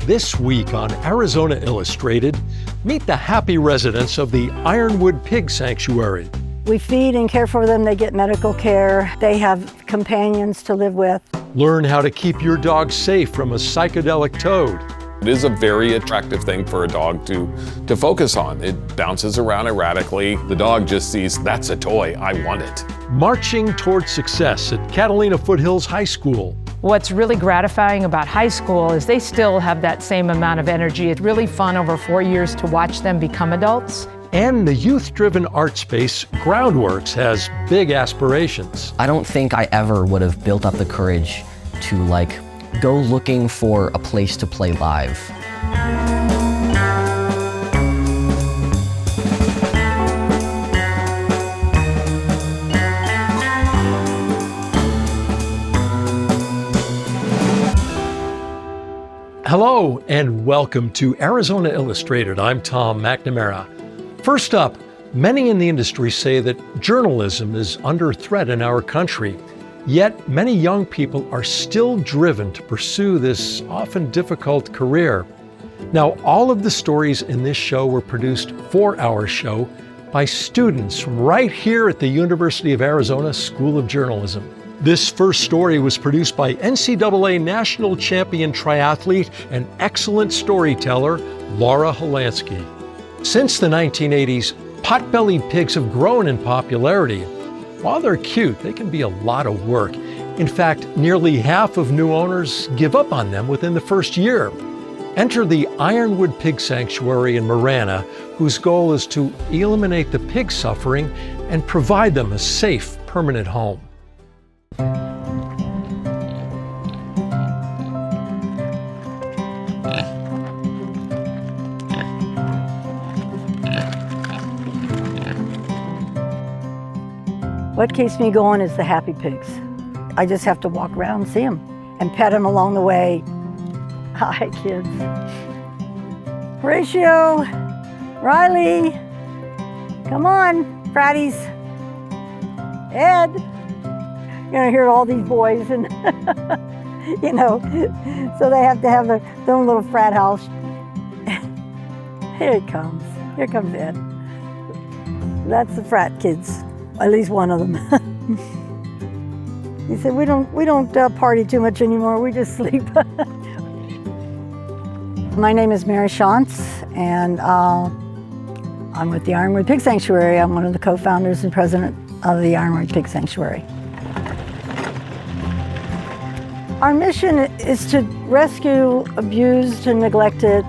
This week on Arizona Illustrated, meet the happy residents of the Ironwood Pig Sanctuary. We feed and care for them. They get medical care. They have companions to live with. Learn how to keep your dog safe from a psychedelic toad. It is a very attractive thing for a dog to focus on. It bounces around erratically. The dog just sees, that's a toy, I want it. Marching towards success at Catalina Foothills High School. What's really gratifying about high school is they still have that same amount of energy. It's really fun over 4 years to watch them become adults. And the youth-driven art space, Groundworks, has big aspirations. I don't think I ever would have built up the courage to go looking for a place to play live. Hello and welcome to Arizona Illustrated. I'm Tom McNamara. First up, many in the industry say that journalism is under threat in our country. Yet many young people are still driven to pursue this often difficult career. Now, all of the stories in this show were produced for our show by students right here at the University of Arizona School of Journalism. This first story was produced by NCAA national champion triathlete and excellent storyteller, Laura Holansky. Since the 1980s, pot-bellied pigs have grown in popularity. While they're cute, they can be a lot of work. In fact, nearly half of new owners give up on them within the first year. Enter the Ironwood Pig Sanctuary in Marana, whose goal is to eliminate the pig suffering and provide them a safe, permanent home. What keeps me going is the happy pigs. I just have to walk around and see them and pet them along the way. Hi, kids. Horatio, Riley, come on, fratties. Ed. You're gonna hear all these boys and, so they have to have their own little frat house. Here it comes. Here comes Ed. That's the frat kids. At least one of them. He said, we don't party too much anymore, we just sleep. My name is Mary Schanz, and I'm with the Ironwood Pig Sanctuary. I'm one of the co-founders and president of the Ironwood Pig Sanctuary. Our mission is to rescue abused and neglected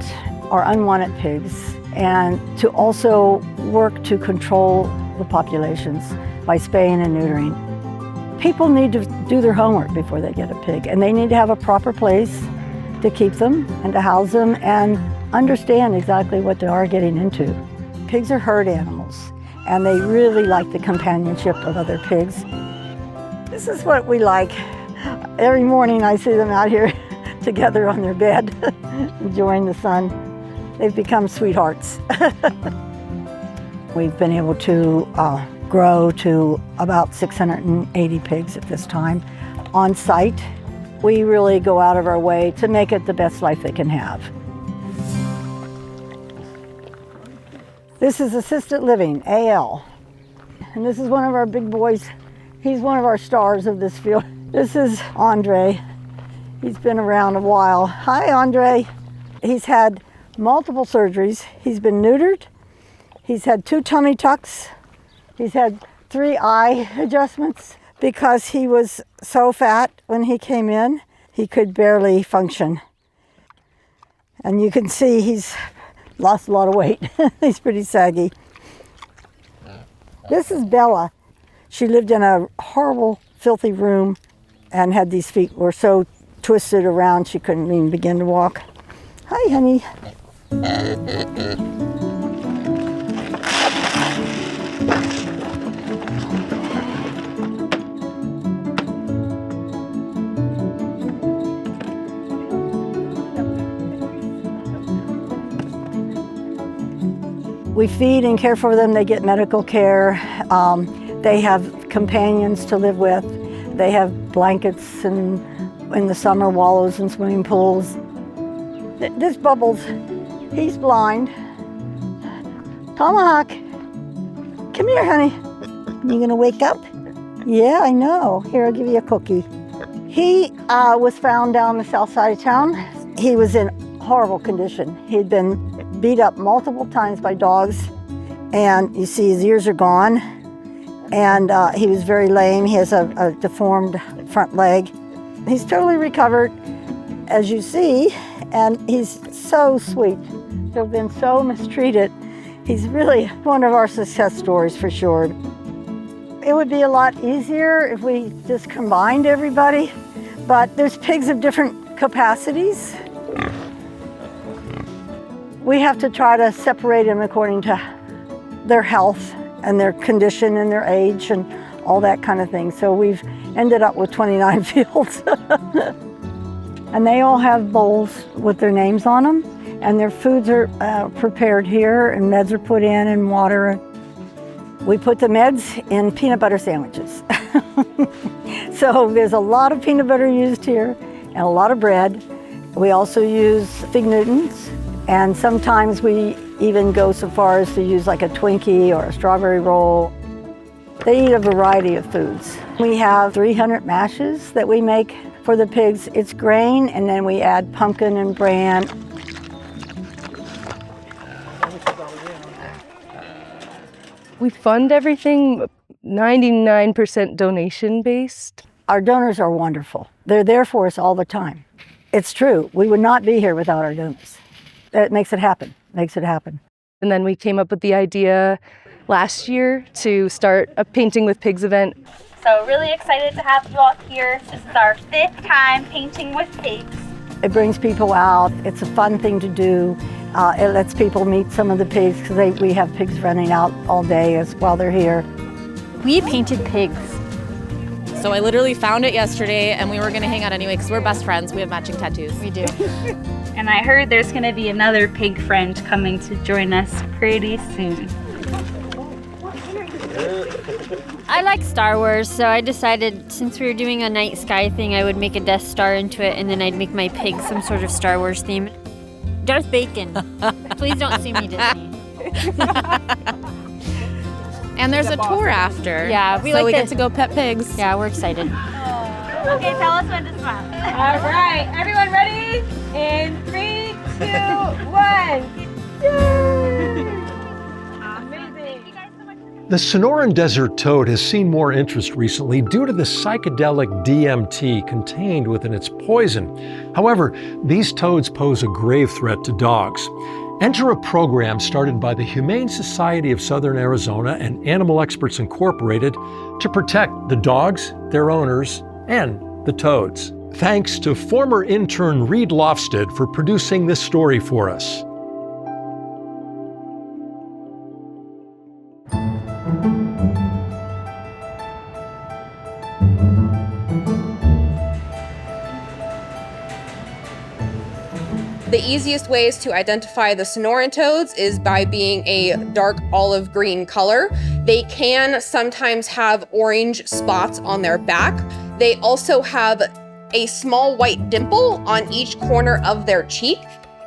or unwanted pigs, and to also work to control the populations by spaying and neutering. People need to do their homework before they get a pig, and they need to have a proper place to keep them and to house them and understand exactly what they are getting into. Pigs are herd animals, and they really like the companionship of other pigs. This is what we like. Every morning I see them out here together on their bed, enjoying the sun. They've become sweethearts. We've been able to grow to about 680 pigs at this time on site. We really go out of our way to make it the best life they can have. This is assisted living, AL. And this is one of our big boys. He's one of our stars of this field. This is Andre. He's been around a while. Hi, Andre. He's had multiple surgeries. He's been neutered. He's had 2 tummy tucks. He's had 3 eye adjustments because he was so fat when he came in, he could barely function. And you can see he's lost a lot of weight. He's pretty saggy. This is Bella. She lived in a horrible, filthy room and had these feet were so twisted around she couldn't even begin to walk. Hi, honey. We feed and care for them. They get medical care. They have companions to live with. They have blankets and in the summer wallows in swimming pools. This Bubbles, he's blind. Tomahawk, come here, honey. You gonna wake up? Yeah, I know. Here, I'll give you a cookie. He was found down the south side of town. He was in horrible condition. He'd been beat up multiple times by dogs, and you see his ears are gone, and he was very lame. He has a deformed front leg. He's totally recovered, as you see, and he's so sweet. They've been so mistreated. He's really one of our success stories for sure. It would be a lot easier if we just combined everybody, but there's pigs of different capacities. We have to try to separate them according to their health and their condition and their age and all that kind of thing. So we've ended up with 29 fields. And they all have bowls with their names on them, and their foods are prepared here, and meds are put in, and water. We put the meds in peanut butter sandwiches. So there's a lot of peanut butter used here and a lot of bread. We also use fig Newtons, and sometimes we even go so far as to use like a Twinkie or a strawberry roll. They eat a variety of foods. We have 300 mashes that we make for the pigs. It's grain, and then we add pumpkin and bran. We fund everything 99% donation based. Our donors are wonderful. They're there for us all the time. It's true. We would not be here without our donors. It makes it happen, And then we came up with the idea last year to start a Painting with Pigs event. So really excited to have you all here. This is our 5th time painting with pigs. It brings people out. It's a fun thing to do. It lets people meet some of the pigs because we have pigs running out all day while they're here. We painted pigs. So I literally found it yesterday, and we were gonna hang out anyway because we're best friends. We have matching tattoos. We do. And I heard there's gonna be another pig friend coming to join us pretty soon. I like Star Wars, so I decided since we were doing a night sky thing, I would make a Death Star into it, and then I'd make my pig some sort of Star Wars theme. Darth Bacon. Please don't sue me, Disney. And there's a tour after. Yeah, we get to go pet pigs. Yeah, we're excited. Okay, tell us when to smile. All right, everyone ready? In 3, 2, 1. Yay! Amazing. The Sonoran Desert Toad has seen more interest recently due to the psychedelic DMT contained within its poison. However, these toads pose a grave threat to dogs. Enter a program started by the Humane Society of Southern Arizona and Animal Experts Incorporated to protect the dogs, their owners, and the toads. Thanks to former intern Reed Lofsted for producing this story for us. The easiest ways to identify the Sonoran toads is by being a dark olive green color. They can sometimes have orange spots on their back. They also have a small white dimple on each corner of their cheek.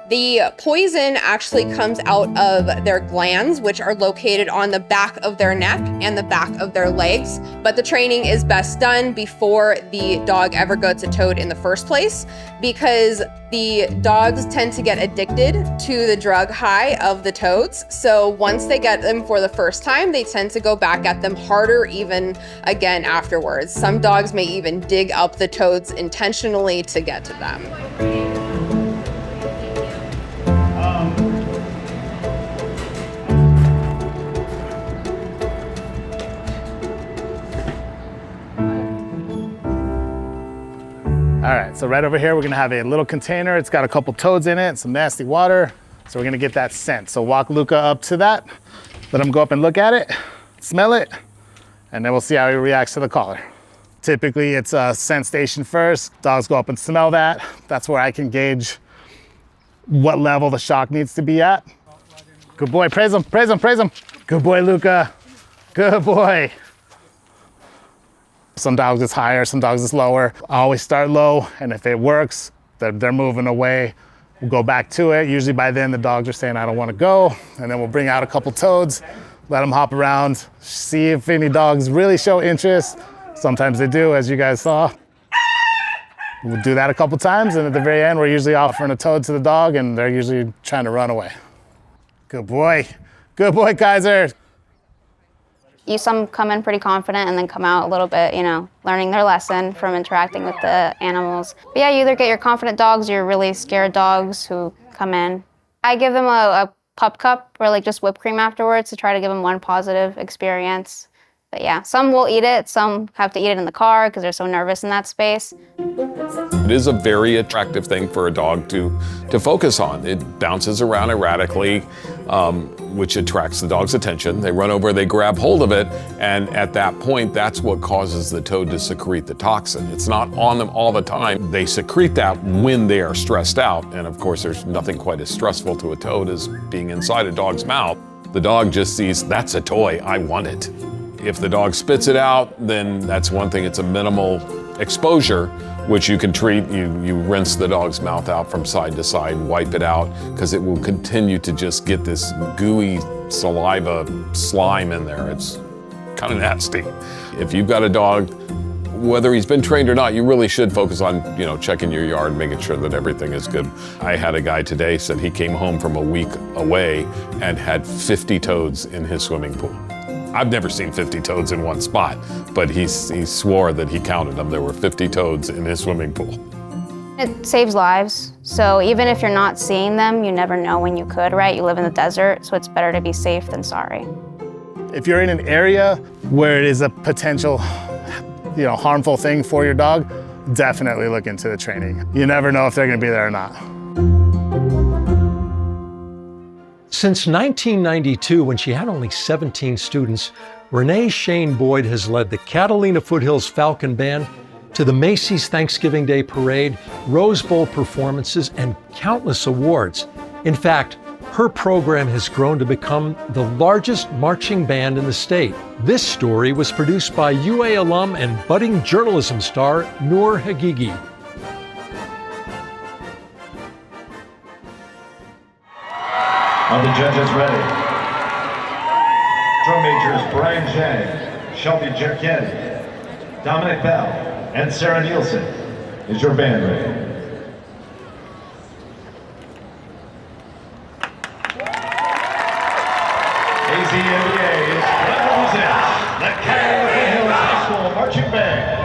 The poison actually comes out of their glands, which are located on the back of their neck and the back of their legs. But the training is best done before the dog ever gets a toad in the first place, because the dogs tend to get addicted to the drug high of the toads. So once they get them for the first time, they tend to go back at them harder even again afterwards. Some dogs may even dig up the toads intentionally to get to them. All right, so right over here, we're gonna have a little container. It's got a couple toads in it, some nasty water. So we're gonna get that scent. So walk Luca up to that, let him go up and look at it, smell it, and then we'll see how he reacts to the collar. Typically it's a scent station first. Dogs go up and smell that. That's where I can gauge what level the shock needs to be at. Good boy, praise him, praise him, praise him. Good boy, Luca, good boy. Some dogs it's higher, some dogs it's lower. I always start low, and if it works, they're moving away. We'll go back to it. Usually by then the dogs are saying, I don't want to go. And then we'll bring out a couple toads, let them hop around, see if any dogs really show interest. Sometimes they do, as you guys saw. We'll do that a couple times, and at the very end, we're usually offering a toad to the dog, and they're usually trying to run away. Good boy. Good boy, Kaiser. Some come in pretty confident and then come out a little bit, learning their lesson from interacting with the animals. But yeah, you either get your confident dogs or your really scared dogs who come in. I give them a pup cup or just whipped cream afterwards to try to give them one positive experience. But yeah, some will eat it, some have to eat it in the car because they're so nervous in that space. It is a very attractive thing for a dog to focus on. It bounces around erratically, which attracts the dog's attention. They run over, they grab hold of it, and at that point, that's what causes the toad to secrete the toxin. It's not on them all the time. They secrete that when they are stressed out, and of course, there's nothing quite as stressful to a toad as being inside a dog's mouth. The dog just sees, that's a toy, I want it. If the dog spits it out, then that's one thing. It's a minimal exposure, which you can treat. You rinse the dog's mouth out from side to side, wipe it out, because it will continue to just get this gooey saliva slime in there. It's kind of nasty. If you've got a dog, whether he's been trained or not, you really should focus on, checking your yard, making sure that everything is good. I had a guy today said he came home from a week away and had 50 toads in his swimming pool. I've never seen 50 toads in one spot, but he swore that he counted them. There were 50 toads in his swimming pool. It saves lives. So even if you're not seeing them, you never know when you could, right? You live in the desert, so it's better to be safe than sorry. If you're in an area where it is a potential, harmful thing for your dog, definitely look into the training. You never know if they're gonna be there or not. Since 1992, when she had only 17 students, Renee Shane Boyd has led the Catalina Foothills Falcon Band to the Macy's Thanksgiving Day Parade, Rose Bowl performances, and countless awards. In fact, her program has grown to become the largest marching band in the state. This story was produced by UA alum and budding journalism star Noor Hagigi. Are the judges ready? Drum majors Brian Zhang, Shelby Jerkin, Dominic Bell, and Sarah Nielsen. Is your band ready? AZNBA is proud to present the Catalina Foothills High School Marching Band.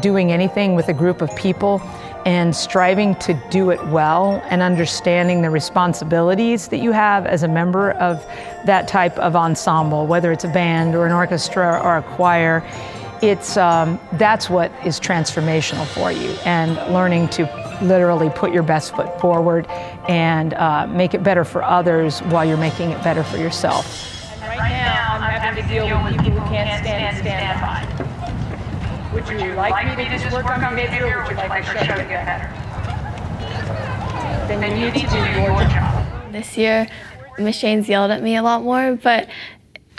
Doing anything with a group of people and striving to do it well and understanding the responsibilities that you have as a member of that type of ensemble, whether it's a band or an orchestra or a choir, that's what is transformational for you, and learning to literally put your best foot forward and make it better for others while you're making it better for yourself. And right now, I'm having to deal with people who can't stand behind. Would you like me to just work on behavior, or would you like to show you get better? Then you need to do your job. This year, Miss Shane's yelled at me a lot more, but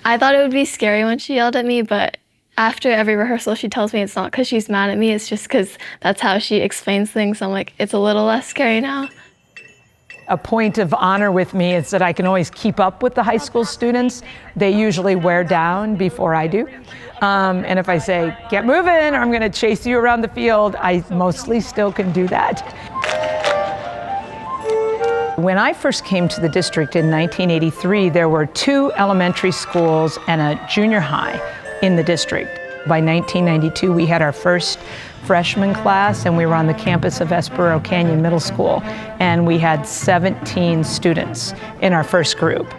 I thought it would be scary when she yelled at me, but after every rehearsal, she tells me it's not because she's mad at me, it's just because that's how she explains things. I'm like, it's a little less scary now. A point of honor with me is that I can always keep up with the high school students. They usually wear down before I do. And if I say, get moving, or I'm gonna chase you around the field, I mostly still can do that. When I first came to the district in 1983, there were 2 elementary schools and a junior high in the district. By 1992, we had our first freshman class, and we were on the campus of Esperero Canyon Middle School, and we had 17 students in our first group.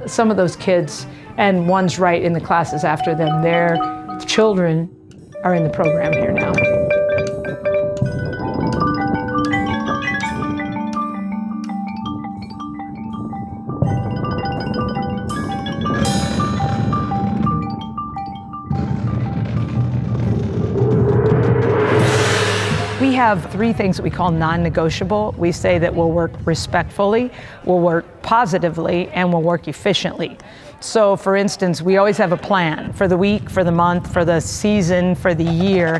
Some of those kids, and one's right in the classes after them, their children are in the program here now. We We have 3 things that we call non-negotiable. We say that we'll work respectfully, we'll work positively, and we'll work efficiently. So for instance, we always have a plan for the week, for the month, for the season, for the year.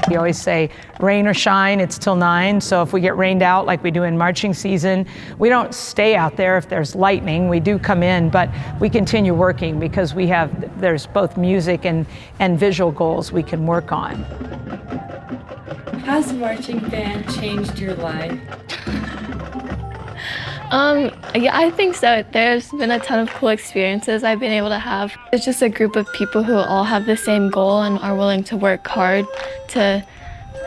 We always say, rain or shine, it's till 9. So if we get rained out like we do in marching season, we don't stay out there if there's lightning. We do come in, but we continue working because there's both music and visual goals we can work on. Has marching band changed your life? Yeah, I think so. There's been a ton of cool experiences I've been able to have. It's just a group of people who all have the same goal and are willing to work hard to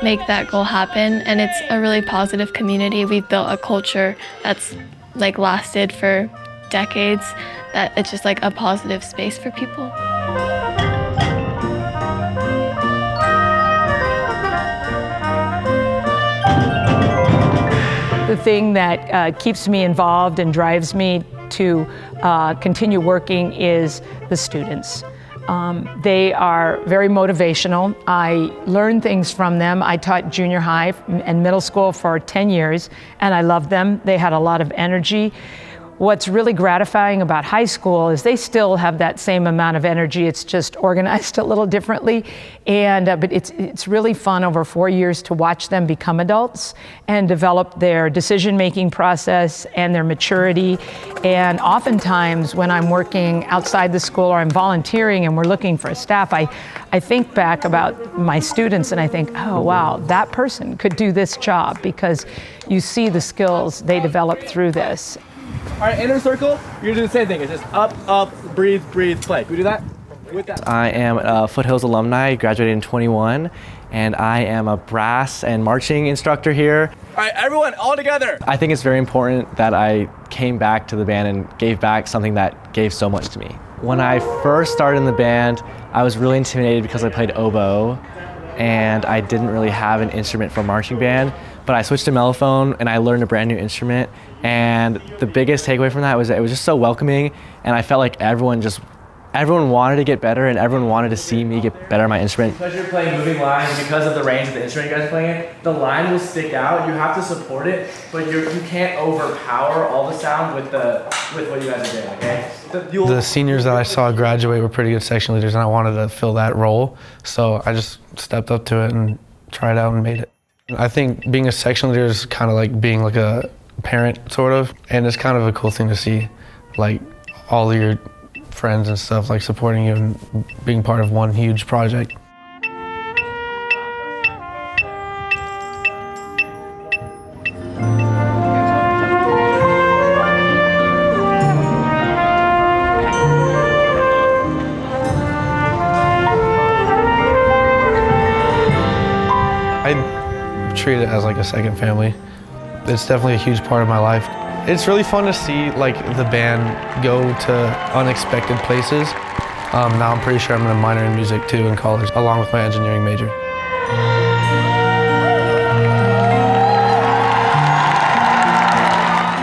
make that goal happen. And it's a really positive community. We've built a culture that's lasted for decades, that it's just a positive space for people. The thing that keeps me involved and drives me to continue working is the students. They are very motivational. I learn things from them. I taught junior high and middle school for 10 years, and I loved them. They had a lot of energy. What's really gratifying about high school is they still have that same amount of energy. It's just organized a little differently. But it's really fun over 4 years to watch them become adults and develop their decision-making process and their maturity. And oftentimes when I'm working outside the school or I'm volunteering and we're looking for a staff, I think back about my students and I think, oh wow, that person could do this job, because you see the skills they develop through this. All right, inner circle, you're gonna do the same thing. It's just up, up, breathe, breathe, play. Can we do that? With that. I am a Foothills alumni, graduated in 21, and I am a brass and marching instructor here. All right, everyone, all together. I think it's very important that I came back to the band and gave back something that gave so much to me. When I first started in the band, I was really intimidated because I played oboe, and I didn't really have an instrument for marching band, but I switched to mellophone and I learned a brand new instrument. And the biggest takeaway from that was that it was just so welcoming, and I felt like everyone wanted to get better and everyone wanted to see me get better at my instrument. Because you're playing moving lines, because of the range of the instrument you guys are playing in, the line will stick out. You have to support it, but you can't overpower all the sound with what you guys are doing, okay? The seniors that I saw graduate were pretty good section leaders, and I wanted to fill that role. So I just stepped up to it and tried out and made it. I think being a section leader is kind of like being like a parent, sort of, and it's kind of a cool thing to see, like all of your friends and stuff like supporting you and being part of one huge project. I treat it as like a second family. It's definitely a huge part of my life. It's really fun to see like the band go to unexpected places. Now I'm pretty sure I'm going to minor in music too in college, along with my engineering major.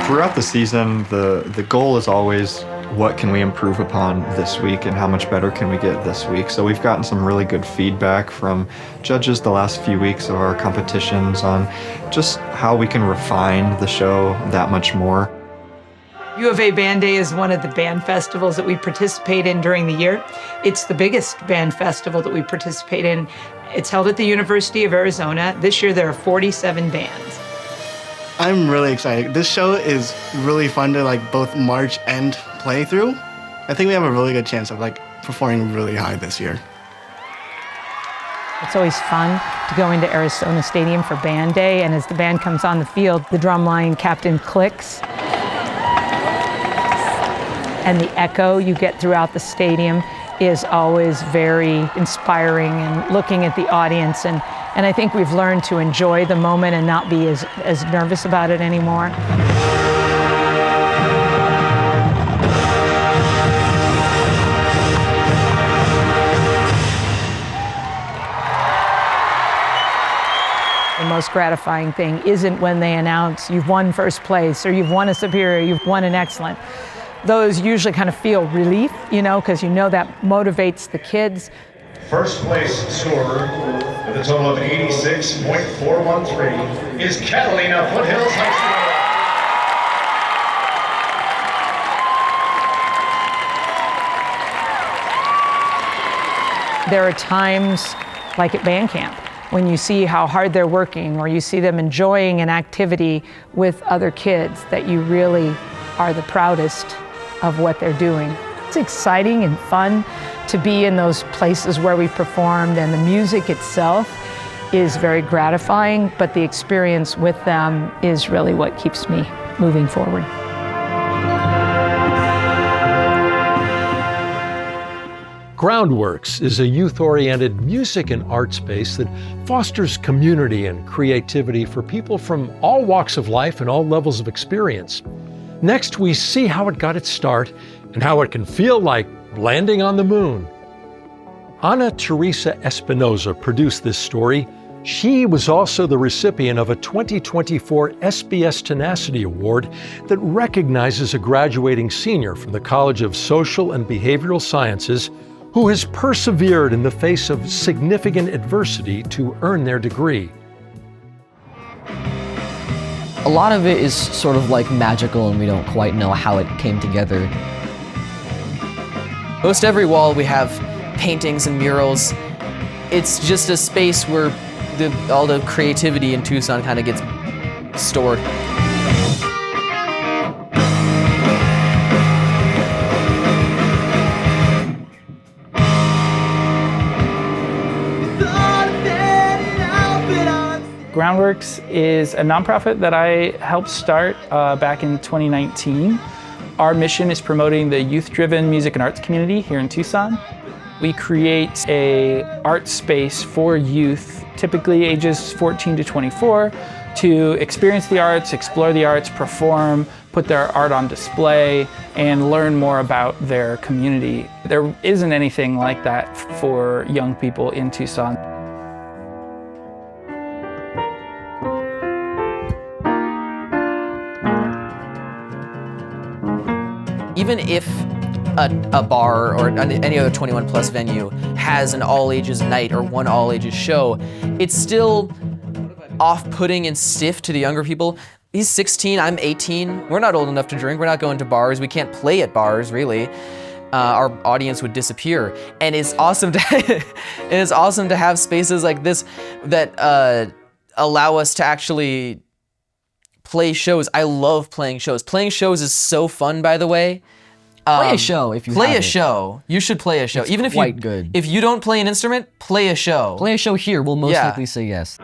Throughout the season, the goal is always, what can we improve upon this week and how much better can we get this week? So we've gotten some really good feedback from judges the last few weeks of our competitions on just how we can refine the show that much more. U of A Band Day is one of the band festivals that we participate in during the year. It's the biggest band festival that we participate in. It's held at the University of Arizona. This year there are 47 bands. I'm really excited. This show is really fun to both march and play through. I think we have a really good chance of performing really high this year. It's always fun to go into Arizona Stadium for Band Day, and as the band comes on the field, the drumline captain clicks. And the echo you get throughout the stadium is always very inspiring, and looking at the audience, and I think we've learned to enjoy the moment and not be as nervous about it anymore. The most gratifying thing isn't when they announce you've won first place or you've won a superior, you've won an excellent. Those usually kind of feel relief, because that motivates the kids. First place scorer, with a total of 86.413 is Catalina Foothills High School. There are times, like at band camp, when you see how hard they're working or you see them enjoying an activity with other kids, that you really are the proudest of what they're doing. It's exciting and fun to be in those places where we performed, and the music itself is very gratifying, but the experience with them is really what keeps me moving forward. Groundworks is a youth-oriented music and art space that fosters community and creativity for people from all walks of life and all levels of experience. Next, we see how it got its start and how it can feel like landing on the moon. Ana Teresa Espinoza produced this story. She was also the recipient of a 2024 SBS Tenacity Award that recognizes a graduating senior from the College of Social and Behavioral Sciences who has persevered in the face of significant adversity to earn their degree. A lot of it is sort of like magical and we don't quite know how it came together. Most every wall we have paintings and murals. It's just a space where all the creativity in Tucson kind of gets stored. Groundworks is a nonprofit that I helped start back in 2019. Our mission is promoting the youth-driven music and arts community here in Tucson. We create a art space for youth, typically ages 14 to 24, to experience the arts, explore the arts, perform, put their art on display, and learn more about their community. There isn't anything like that for young people in Tucson. Even if a bar or any other 21 plus venue has an all ages night or one all ages show, it's still off-putting and stiff to the younger people. He's 16, I'm 18. We're not old enough to drink, we're not going to bars, we can't play at bars really. Our audience would disappear. And it's awesome to have spaces like this that allow us to actually play shows. I love playing shows. Playing shows is so fun, by the way. Play a show if you play have a it. show. You should play a show. It's even if quite good. If you don't play an instrument, play a show. Play a show here, we'll most likely say yes.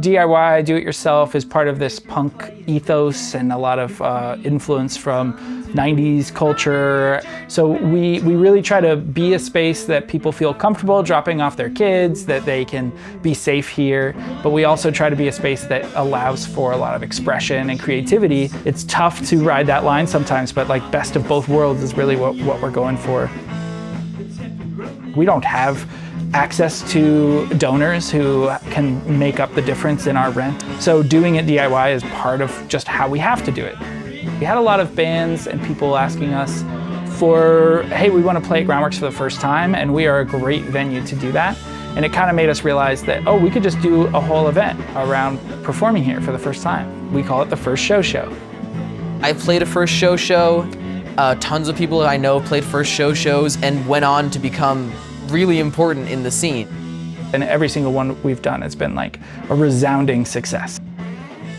DIY, do-it-yourself, is part of this punk ethos and a lot of influence from 90s culture. So we really try to be a space that people feel comfortable dropping off their kids, that they can be safe here. But we also try to be a space that allows for a lot of expression and creativity. It's tough to ride that line sometimes, but like best of both worlds is really what we're going for. We don't have access to donors who can make up the difference in our rent. So doing it DIY is part of just how we have to do it. We had a lot of bands and people asking us for, hey, we want to play at Groundworks for the first time, and we are a great venue to do that. And it kind of made us realize that, oh, we could just do a whole event around performing here for the first time. We call it the First Show Show. I played a First Show Show. Tons of people I know played First Show Shows and went on to become really important in the scene. And every single one we've done has been like a resounding success.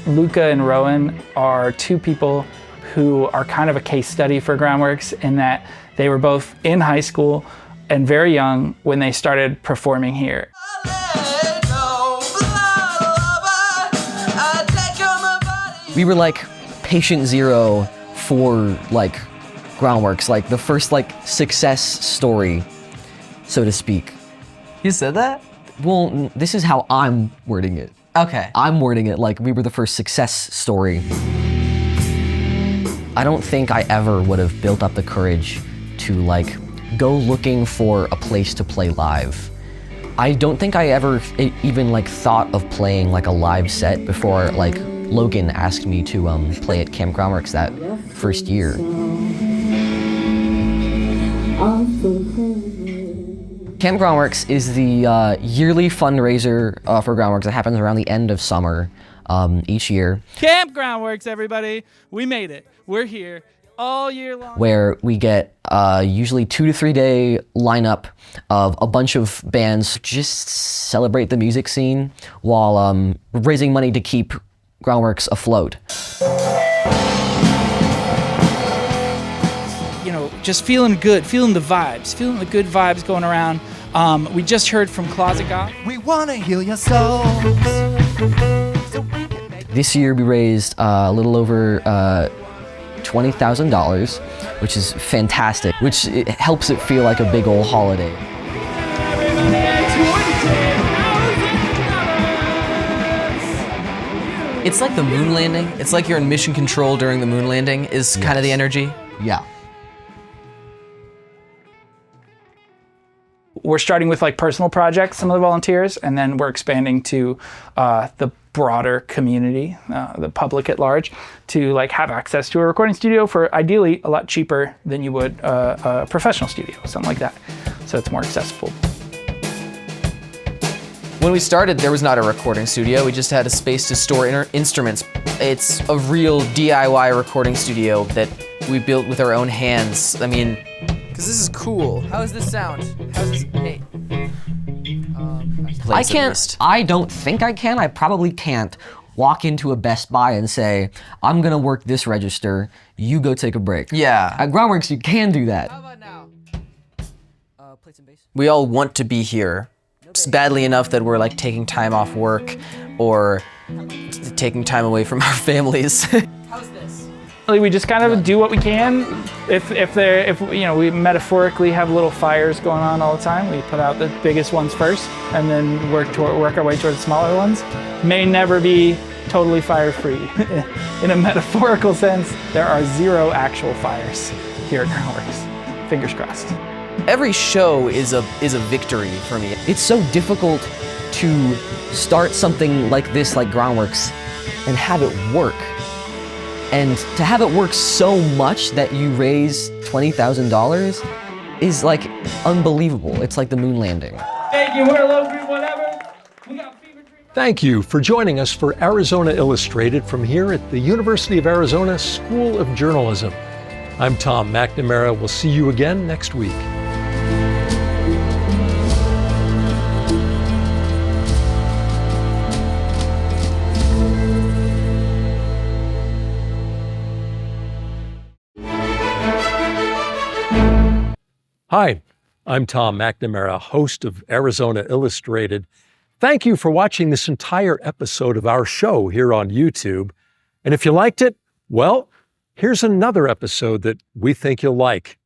Luca and Rowan are two people who are kind of a case study for Groundworks in that they were both in high school and very young when they started performing here. We were like patient zero for like Groundworks, like the first like success story, so to speak. You said that? Well, this is how I'm wording it. Okay. I'm wording it like we were the first success story. I don't think I ever would have built up the courage to like go looking for a place to play live. I don't think I ever even like thought of playing like a live set before like Logan asked me to play at Camp Groundworks that first year. Camp Groundworks is the yearly fundraiser for Groundworks that happens around the end of summer each year. Camp Groundworks, everybody. We made it. We're here all year long. Where we get usually 2 to 3 day lineup of a bunch of bands, just celebrate the music scene while raising money to keep Groundworks afloat. You know, just feeling good, feeling the vibes, feeling the good vibes going around. We just heard from Closet Goth. We want to heal your souls. This year we raised a little over $20,000, which is fantastic, which it helps it feel like a big old holiday. It's like the moon landing. It's like you're in mission control during the moon landing is kind of the energy. Yeah. We're starting with like personal projects, some of the volunteers, and then we're expanding to the broader community, the public at large, to like have access to a recording studio for ideally a lot cheaper than you would a professional studio, something like that. So it's more accessible. When we started, there was not a recording studio. We just had a space to store instruments. It's a real DIY recording studio that we built with our own hands. I mean, because this is cool. How does this sound? How does this, hey. I don't think I can. I probably can't walk into a Best Buy and say, I'm gonna work this register, you go take a break. Yeah. At Groundworks, you can do that. How about now? We all want to be here. Just badly enough that we're like taking time off work or taking time away from our families. How's this? We just kind of do what we can. If you know, we metaphorically have little fires going on all the time. We put out the biggest ones first, and then work our way towards the smaller ones. May never be totally fire-free. In a metaphorical sense, there are 0 actual fires here at Groundworks. Fingers crossed. Every show is a victory for me. It's so difficult to start something like this, like Groundworks, and have it work. And to have it work so much that you raise $20,000 is like unbelievable. It's like the moon landing. Thank you, we're a low group, whatever. We got fever dreams. Thank you for joining us for Arizona Illustrated from here at the University of Arizona School of Journalism. I'm Tom McNamara. We'll see you again next week. Hi, I'm Tom McNamara, host of Arizona Illustrated. Thank you for watching this entire episode of our show here on YouTube. And if you liked it, well, here's another episode that we think you'll like.